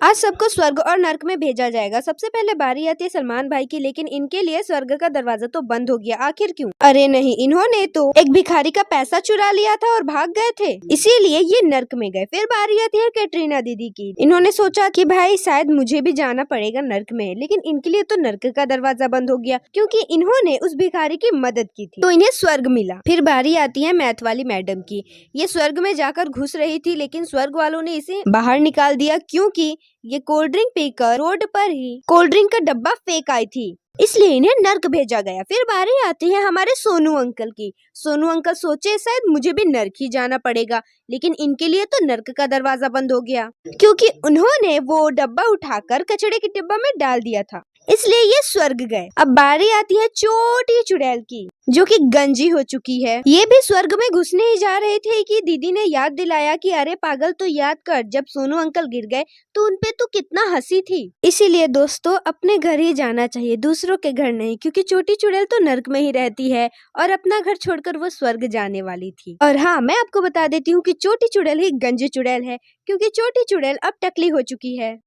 आज सबको स्वर्ग और नर्क में भेजा जाएगा। सबसे पहले बारी आती है सलमान भाई की, लेकिन इनके लिए स्वर्ग का दरवाजा तो बंद हो गया। आखिर क्यों? अरे नहीं, इन्होंने तो एक भिखारी का पैसा चुरा लिया था और भाग गए थे, इसीलिए ये नर्क में गए। फिर बारी आती है कैटरीना दीदी की। इन्होंने सोचा कि भाई शायद मुझे भी जाना पड़ेगा नर्क में, लेकिन इनके लिए तो नर्क का दरवाजा बंद हो गया क्योंकि इन्होंने उस भिखारी की मदद की थी, तो इन्हें स्वर्ग मिला। फिर बारी आती है मैथ वाली मैडम की। ये स्वर्ग में जाकर घुस रही थी, लेकिन स्वर्ग वालों ने इसे बाहर निकाल दिया क्योंकि ये कोल्ड ड्रिंक पीकर रोड पर ही कोल्ड ड्रिंक का डब्बा फेंक आई थी, इसलिए इन्हें नर्क भेजा गया। फिर बारी आती है हमारे सोनू अंकल की। सोनू अंकल सोचे शायद मुझे भी नर्क ही जाना पड़ेगा, लेकिन इनके लिए तो नर्क का दरवाजा बंद हो गया क्योंकि उन्होंने वो डब्बा उठाकर कचड़े के डिब्बा में डाल दिया था, इसलिए ये स्वर्ग गए। अब बारी आती है छोटी चुड़ैल की, जो कि गंजी हो चुकी है। ये भी स्वर्ग में घुसने ही जा रहे थे कि दीदी ने याद दिलाया कि अरे पागल, तो याद कर जब सोनू अंकल गिर गए तो उनपे तो कितना हंसी थी। इसीलिए दोस्तों अपने घर ही जाना चाहिए, दूसरों के घर नहीं, क्योंकि छोटी चुड़ैल तो नर्क में ही रहती है और अपना घर छोड़कर वो स्वर्ग जाने वाली थी। और हाँ, मैं आपको बता देती हूँ कि छोटी चुड़ैल ही गंजी चुड़ैल है, क्योंकि छोटी चुड़ैल अब टकली हो चुकी है।